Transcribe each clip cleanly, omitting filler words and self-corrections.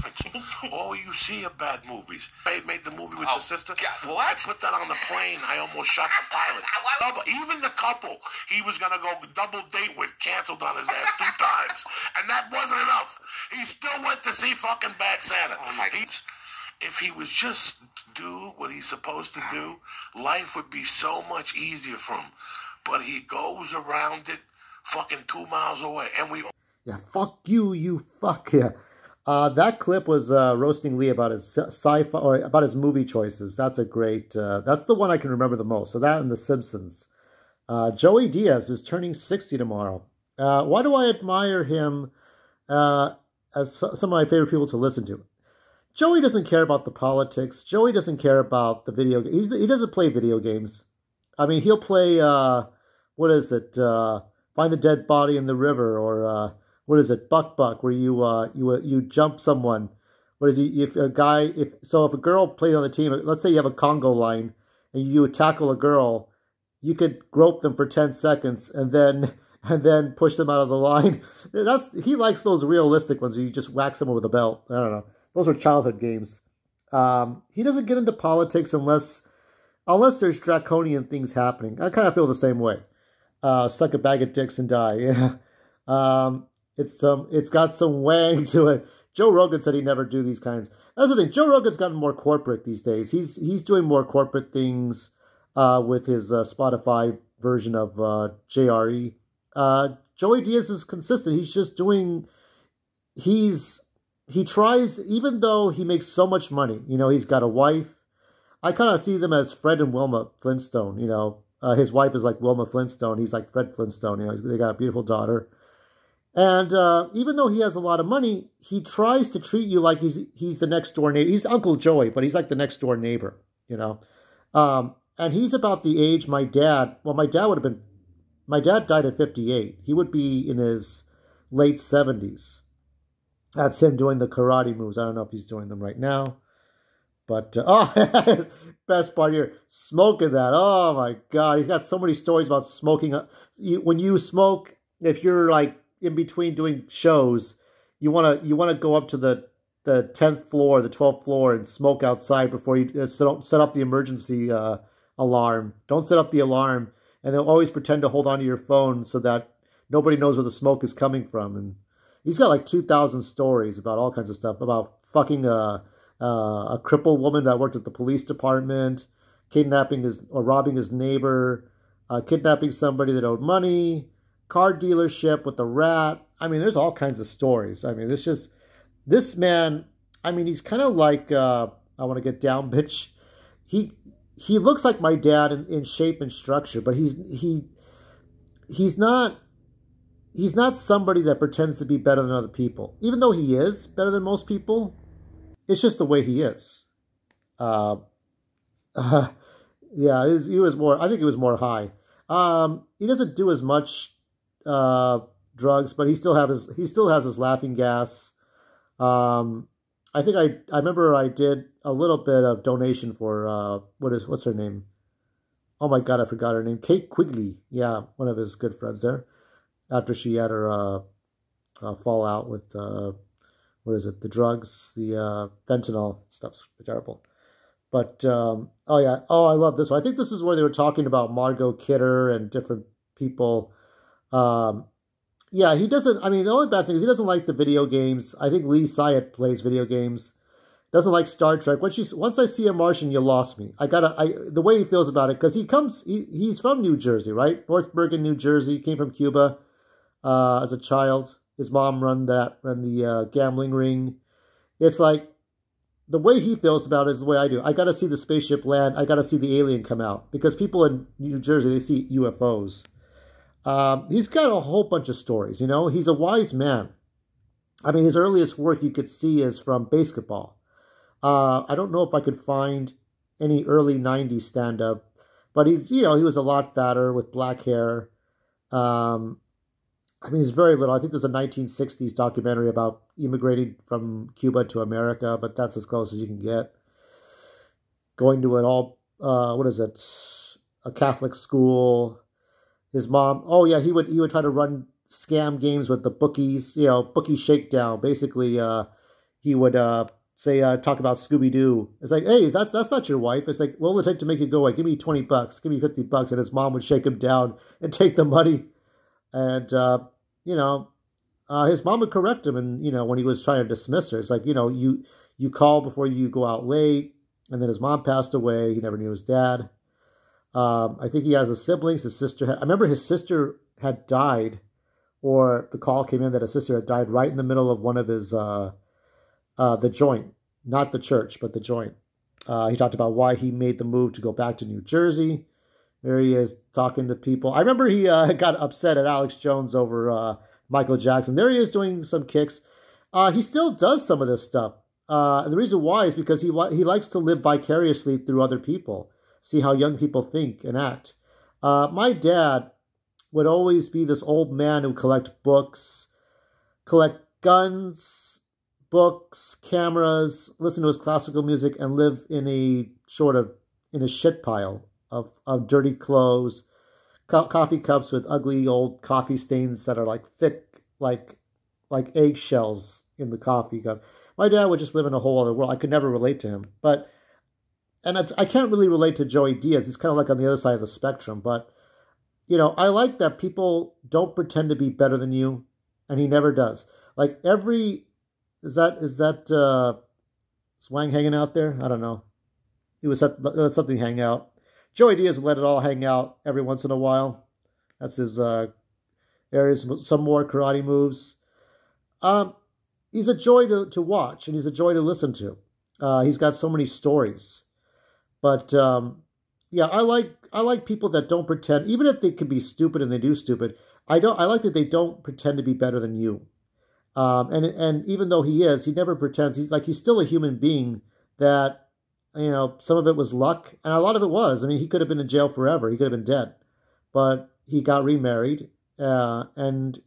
happens. All you see are bad movies. They made the movie with the sister. God, what? I put that on the plane. I almost shot the pilot. Even the couple he was going to go double date with canceled on his ass 2 times. And that wasn't enough. He still went to see fucking Bad Santa. Oh, my God. If he was just do what he's supposed to do, life would be so much easier for him. But he goes around it fucking 2 miles away. And we... Yeah, fuck you, you fuck. Yeah. That clip was roasting Lee about his sci-fi, or about his movie choices. That's a great, that's the one I can remember the most. So that and The Simpsons. Joey Diaz is turning 60 tomorrow. Why do I admire him as some of my favorite people to listen to? Joey doesn't care about the politics. Joey doesn't care about the video games. He doesn't play video games. I mean, he'll play, what is it, Find a Dead Body in the River, or what is it, Buck Buck, where you jump someone. What is he, if a girl played on the team, let's say you have a Congo line, and you tackle a girl, you could grope them for 10 seconds, and then push them out of the line. He likes those realistic ones where you just whack someone with a belt. I don't know. Those are childhood games. He doesn't get into politics unless there's draconian things happening. I kind of feel the same way. Suck a bag of dicks and die. Yeah. It's got some wang to it. Joe Rogan said he'd never do these kinds. That's the thing. Joe Rogan's gotten more corporate these days. He's doing more corporate things with his Spotify version of JRE. Joey Diaz is consistent. He's just doing. He tries, even though he makes so much money. You know, he's got a wife. I kind of see them as Fred and Wilma Flintstone. You know, his wife is like Wilma Flintstone. He's like Fred Flintstone. You know, they got a beautiful daughter. And even though he has a lot of money, he tries to treat you like he's the next door neighbor. He's Uncle Joey, but he's like the next door neighbor. You know, and he's about the age my dad. Well, my dad would have been. My dad died at 58. He would be in his late 70s. That's him doing the karate moves. I don't know if he's doing them right now. But, best part here, smoking that. Oh, my God. He's got so many stories about smoking. When you smoke, if you're, like, in between doing shows, you want to go up to the 10th floor, the 12th floor, and smoke outside before you set up the emergency alarm. Don't set up the alarm. And they'll always pretend to hold on to your phone so that nobody knows where the smoke is coming from. And he's got like 2,000 stories about all kinds of stuff, about fucking a crippled woman that worked at the police department, robbing his neighbor, kidnapping somebody that owed money, car dealership with a rat. I mean, there's all kinds of stories. I mean, this man, I mean, he's kind of like, I want to get down, bitch. He looks like my dad in shape and structure, but he's not somebody that pretends to be better than other people. Even though he is better than most people, it's just the way he is. Yeah, he was more. I think he was more high. He doesn't do as much drugs, but he still has his laughing gas. I think I remember I did a little bit of donation for what's her name? Oh my God, I forgot her name. Kate Quigley. Yeah, one of his good friends there. After she had her fallout with the drugs, the fentanyl stuff's terrible. But oh yeah, I love this one. I think this is where they were talking about Margot Kidder and different people. Yeah, he doesn't. I mean, the only bad thing is he doesn't like the video games. I think Lee Syatt plays video games. Doesn't like Star Trek. Once I see a Martian, you lost me. The way he feels about it, because he's from New Jersey, right? North Bergen, New Jersey. He came from Cuba as a child. His mom ran the gambling ring. It's like the way he feels about it is the way I do. I got to see the spaceship land. I got to see the alien come out, because people in New Jersey, they see UFOs. He's got a whole bunch of stories, you know. He's a wise man. I mean, his earliest work you could see is from basketball. I don't know if I could find any early 90s stand-up, but he was a lot fatter with black hair. I mean, he's very little. I think there's a 1960s documentary about immigrating from Cuba to America, but that's as close as you can get. Going to a Catholic school. His mom, oh yeah, he would try to run scam games with the bookies, bookie shakedown. Basically, he would say, talk about Scooby-Doo. It's like, hey, that's not your wife. It's like, what will it take to make it go away? Give me $20, give me $50. And his mom would shake him down and take the money. And, you know, his mom would correct him. And, you know, when he was trying to dismiss her, it's like, you know, you call before you go out late. And then his mom passed away. He never knew his dad. I think he has a siblings. His sister I remember his sister had died, or the call came in that his sister had died right in the middle of one of his, the joint, not the church, but the joint. He talked about why he made the move to go back to New Jersey. There he is talking to people. I remember he got upset at Alex Jones over Michael Jackson. There he is doing some kicks. He still does some of this stuff. And the reason why is because he likes to live vicariously through other people, see how young people think and act. My dad would always be this old man who collect books, collect guns, books, cameras, listen to his classical music, and live in a shit pile of dirty clothes, coffee cups with ugly old coffee stains that are like thick, like eggshells in the coffee cup. My dad would just live in a whole other world. I could never relate to him. I can't really relate to Joey Diaz. He's kind of like on the other side of the spectrum. But, you know, I like that people don't pretend to be better than you, and he never does. Like is that Swang hanging out there? I don't know. He was let something hang out. Joey Diaz let it all hang out every once in a while. That's his areas. Some more karate moves. He's a joy to watch, and he's a joy to listen to. He's got so many stories. But yeah, I like people that don't pretend, even if they can be stupid and they do stupid. I like that they don't pretend to be better than you. And even though he never pretends. He's still a human being that, you know, some of it was luck, and a lot of it was. I mean, he could have been in jail forever. He could have been dead, but he got remarried, and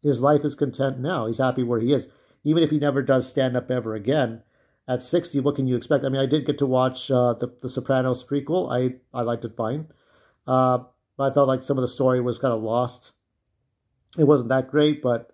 his life is content now. He's happy where he is. Even if he never does stand up ever again, at 60, what can you expect? I mean, I did get to watch the Sopranos prequel. I liked it fine. But I felt like some of the story was kind of lost. It wasn't that great, but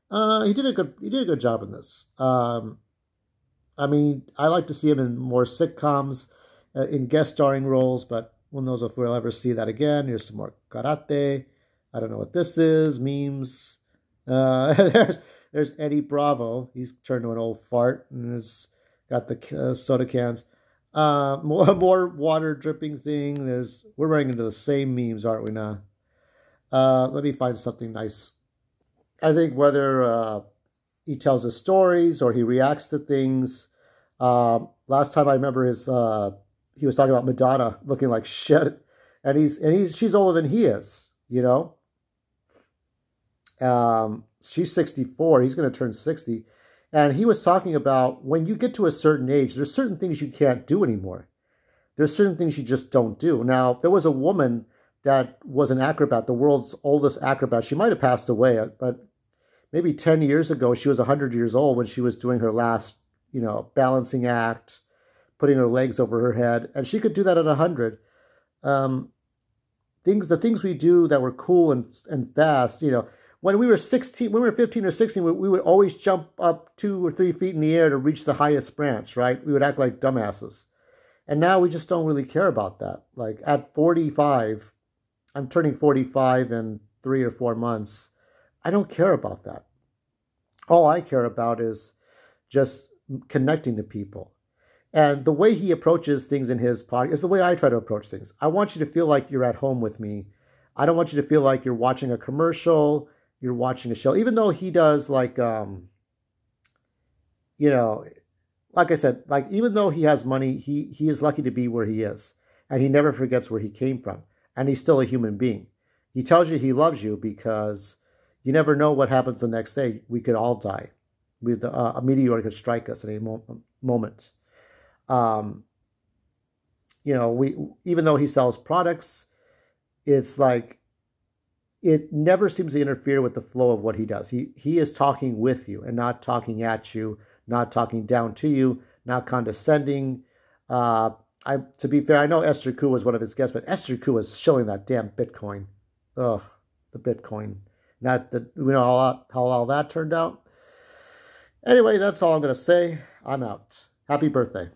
he did a good job in this. I mean, I like to see him in more sitcoms, in guest starring roles, but who knows if we'll ever see that again. Here's some more karate. I don't know what this is. Memes. There's Eddie Bravo. He's turned to an old fart and has got the soda cans. More water dripping thing. We're running into the same memes, aren't we now? Let me find something nice. I think whether he tells his stories or he reacts to things. Last time I remember he was talking about Madonna looking like shit, and she's older than he is, you know. She's 64. He's going to turn 60. And he was talking about when you get to a certain age, there's certain things you can't do anymore. There's certain things you just don't do. Now, there was a woman that was an acrobat, the world's oldest acrobat. She might have passed away, but maybe 10 years ago, she was 100 years old when she was doing her last, you know, balancing act, putting her legs over her head. And she could do that at 100. The things we do that were cool and fast, you know, when we were 16, when we were 15 or 16, we would always jump up 2 or 3 feet in the air to reach the highest branch, right? We would act like dumbasses. And now we just don't really care about that. Like at 45, I'm turning 45 in 3 or 4 months. I don't care about that. All I care about is just connecting to people. And the way he approaches things in his podcast is the way I try to approach things. I want you to feel like you're at home with me. I don't want you to feel like you're watching a commercial, you're watching a show, even though he does like, you know, like I said, like even though he has money, he is lucky to be where he is. And he never forgets where he came from. And he's still a human being. He tells you he loves you because you never know what happens the next day. We could all die. A meteor could strike us at any moment. You know, even though he sells products, it's like, it never seems to interfere with the flow of what he does. He is talking with you and not talking at you, not talking down to you, not condescending. To be fair, I know Esther Koo was one of his guests, but Esther Koo was shilling that damn Bitcoin. Ugh, the Bitcoin. You know how all that turned out. Anyway, that's all I'm going to say. I'm out. Happy birthday.